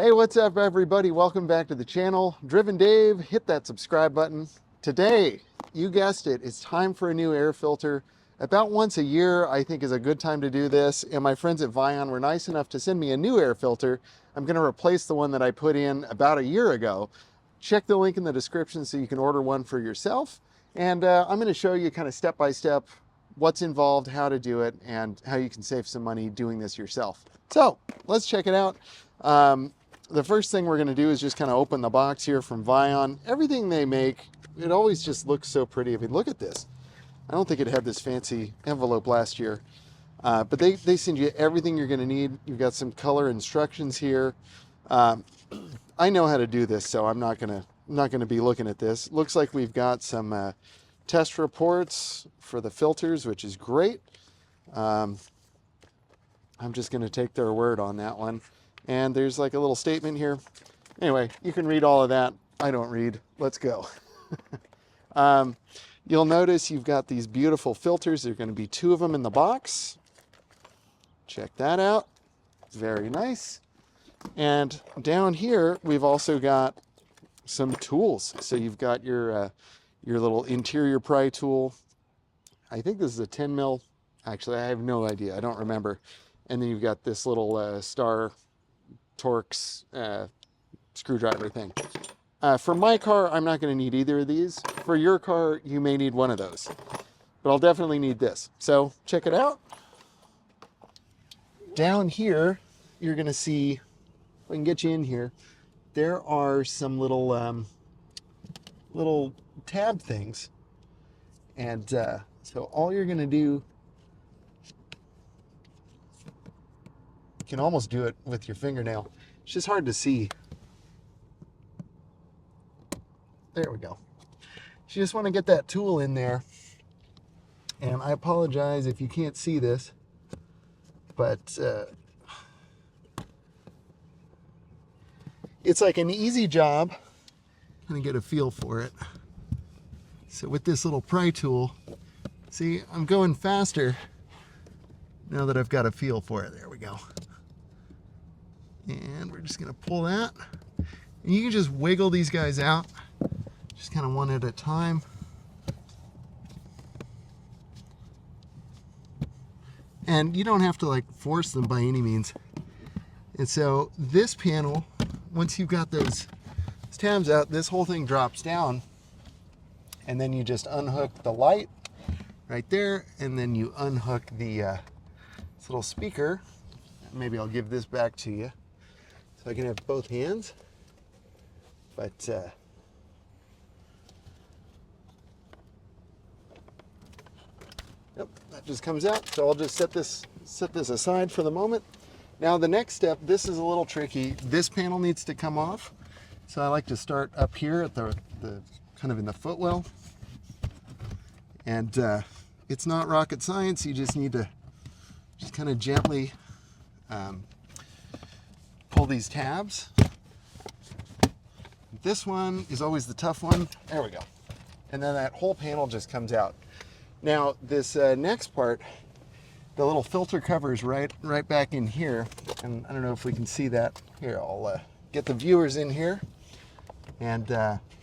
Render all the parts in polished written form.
Hey, what's up, everybody? Welcome back to the channel. Driven Dave, hit that subscribe button. Today, you guessed it, it's time for a new air filter. About once a year, I think, is a good time to do this. And my friends at Vion were nice enough to send me a new air filter. I'm going to replace the one that I put in about a year ago. Check the link in the description so you can order one for yourself. And I'm going to show you kind of step by step what's involved, how to do it, and how you can save some money doing this yourself. So let's check it out. The first thing we're going to do is just kind of open the box here from Vion. Everything they make, it always just looks so pretty. I mean, look at this. I don't think it had this fancy envelope last year, but they send you everything you're going to need. You've got some color instructions here. I know how to do this, so I'm not going to be looking at this. Looks like we've got some test reports for the filters, which is great. I'm just going to take their word on that one. And there's like a little statement here. Anyway, you can read all of that. I don't read. Let's go. You'll notice you've got these beautiful filters. There are going to be 2 of them in the box. Check that out. Very nice. And down here, we've also got some tools. So you've got your little interior pry tool. I think this is a 10 mil. Actually, I have no idea. I don't remember. And then you've got this little Star Torx screwdriver thing. For my car, I'm not going to need either of these. For your car, you may need one of those. But I'll definitely need this. So check it out. Down here, you're going to see, if I can get you in here, there are some little little tab things. And so all you're going to do, you can almost do it with your fingernail. It's just hard to see. There we go. You just want to get that tool in there. And I apologize if you can't see this, but it's like an easy job. Kind of get a feel for it. So with this little pry tool, see, I'm going faster now that I've got a feel for it. There we go. And we're just going to pull that. And you can just wiggle these guys out, just kind of one at a time. And you don't have to like force them by any means. And so this panel, once you've got those tabs out, this whole thing drops down. And then you just unhook the light right there. And then you unhook the this little speaker. Maybe I'll give this back to you so I can have both hands. But yep, that just comes out. So I'll just set this aside for the moment. Now the next step, this is a little tricky. This panel needs to come off. So I like to start up here at the kind of in the footwell. And it's not rocket science. You just need to just kind of gently pull these tabs. This one is always the tough one. There we go. And then that whole panel just comes out. Now this next part, the little filter cover is right back in here. And I don't know if we can see that. Here, I'll get the viewers in here. And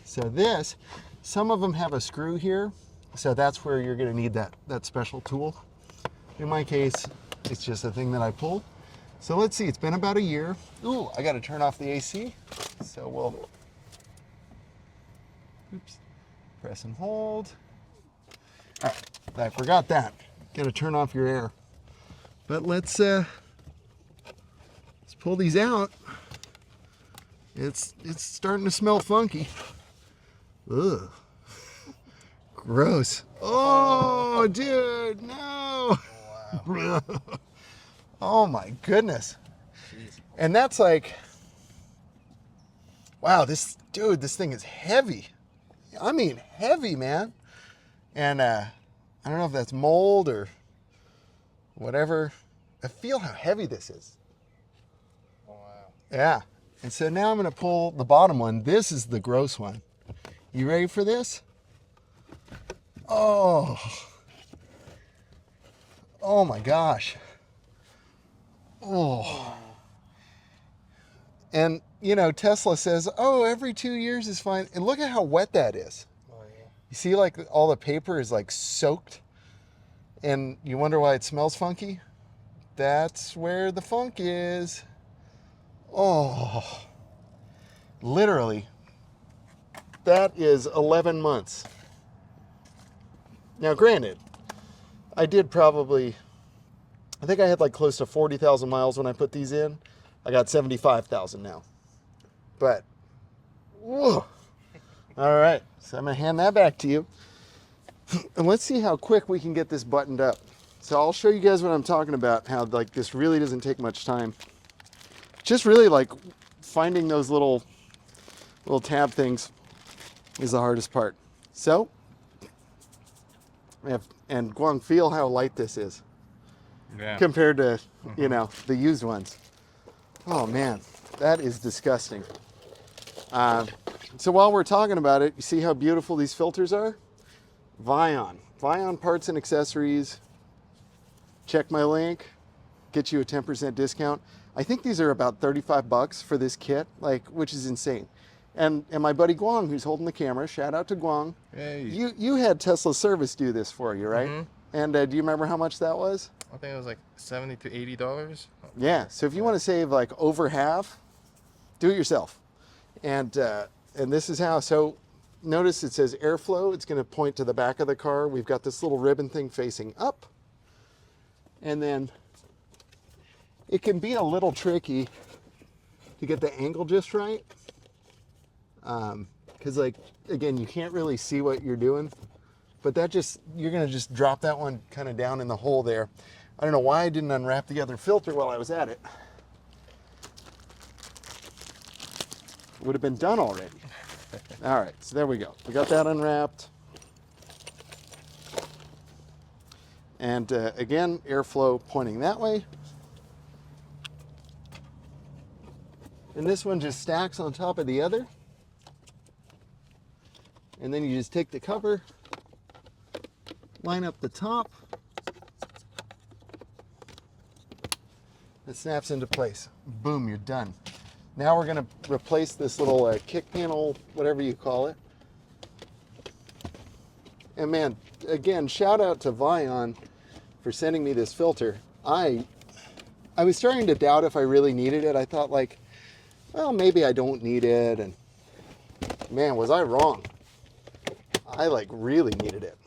so this, some of them have a screw here. So that's where you're going to need that special tool. In my case, it's just a thing that I pull. So let's see, it's been about a year. Ooh, I got to turn off the AC. So we'll, oops, press and hold. All right, I forgot that. Got to turn off your air. But let's pull these out. It's starting to smell funky. Ugh. Gross. Oh, dude, no. Wow. Oh my goodness. Jeez. And that's like, wow, this thing is heavy. I mean, heavy, man. And I don't know if that's mold or whatever. I feel how heavy this is. Oh, wow. Yeah. And so now I'm going to pull the bottom one. This is the gross one. You ready for this? Oh. Oh my gosh. Oh. And, you know, Tesla says, oh, every 2 years is fine. And look at how wet that is. Oh, yeah. You see, like, all the paper is, like, soaked. And you wonder why it smells funky? That's where the funk is. Oh, literally, that is 11 months. Now, granted, I did probably, I think I had like close to 40,000 miles when I put these in. I got 75,000 now. But, whoa. All right, so I'm gonna hand that back to you. And let's see how quick we can get this buttoned up. So I'll show you guys what I'm talking about, how like this really doesn't take much time. Just really like finding those little tab things is the hardest part. So, and Guang, feel how light this is compared to, you know, the used ones. Oh man, that is disgusting. So while we're talking about it, you see how beautiful these filters are? Vion Parts and Accessories. Check my link, get you a 10% discount. I think these are about 35 bucks for this kit, like, which is insane. And my buddy Guang, who's holding the camera, shout out to Guang. Hey. You had Tesla Service do this for you, right? Mm-hmm. And do you remember how much that was? I think it was like $70 to $80. Yeah. So if you want to save like over half, do it yourself. And this is how. So notice it says airflow. It's going to point to the back of the car. We've got this little ribbon thing facing up, and then it can be a little tricky to get the angle just right. Because like, again, you can't really see what you're doing, but that just, you're gonna just drop that one kind of down in the hole there. I don't know why I didn't unwrap the other filter while I was at it. Would have been done already. All right, so there we go. We got that unwrapped. And again, airflow pointing that way. And this one just stacks on top of the other. And then you just take the cover, line up the top. It snaps into place. Boom, you're done. Now we're gonna replace this little kick panel, whatever you call it. And man, again, shout out to Vion for sending me this filter. I was starting to doubt if I really needed it. I thought like, well, maybe I don't need it. And man, was I wrong. I like really needed it.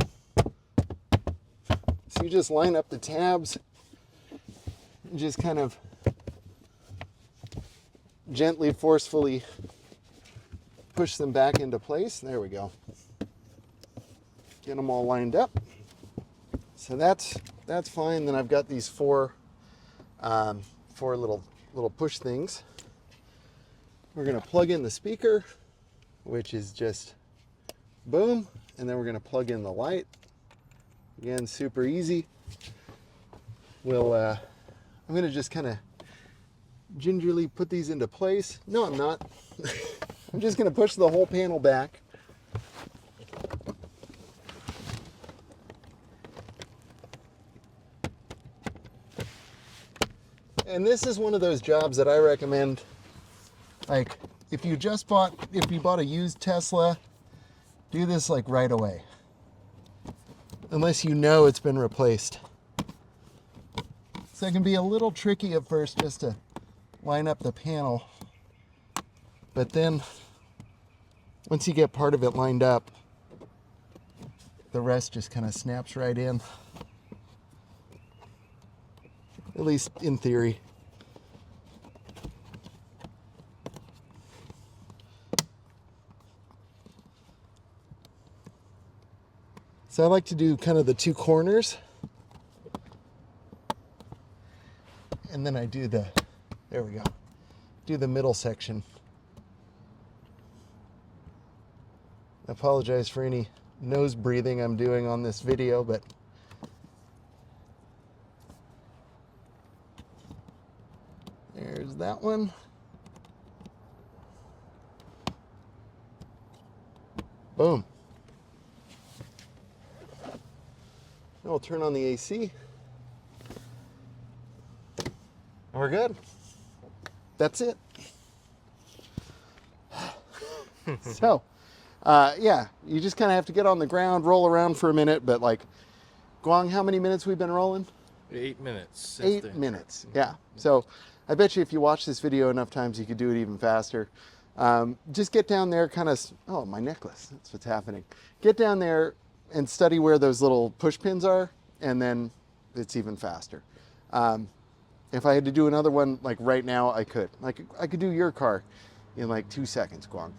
So you just line up the tabs and just kind of gently, forcefully push them back into place. There we go. Get them all lined up. So that's fine. Then I've got these four little push things. We're gonna plug in the speaker, which is just boom, and then we're gonna plug in the light. Again, super easy. I'm gonna just kind of gingerly put these into place. No, I'm not. I'm just gonna push the whole panel back. And this is one of those jobs that I recommend, like if you bought a used Tesla, do this like right away. Unless you know it's been replaced. So it can be a little tricky at first just to line up the panel. But then once you get part of it lined up, the rest just kind of snaps right in. At least in theory. So I like to do kind of the two corners. And then I do there we go, do the middle section. I apologize for any nose breathing I'm doing on this video, but there's that one. Boom. Now we'll turn on the AC. And we're good. That's it. So, yeah, you just kind of have to get on the ground, roll around for a minute. But like, Guang, how many minutes we've been rolling? 8 minutes since the 8 intro. minutes. Yeah. So I bet you if you watch this video enough times, you could do it even faster. Just get down there, kind of. Oh, my necklace. That's what's happening. Get down there and study where those little push pins are, and then it's even faster. If I had to do another one like right now, I could. Like I could do your car in like 2 seconds, Guang.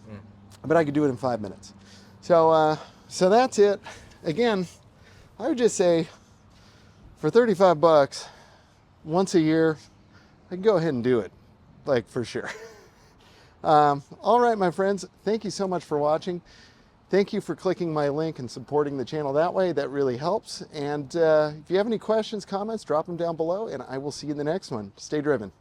But I could do it in 5 minutes. So, so that's it. Again, I would just say for 35 bucks, once a year, I can go ahead and do it, like for sure. All right, my friends, thank you so much for watching. Thank you for clicking my link and supporting the channel that way. That really helps. And if you have any questions, comments, drop them down below, and I will see you in the next one. Stay driven.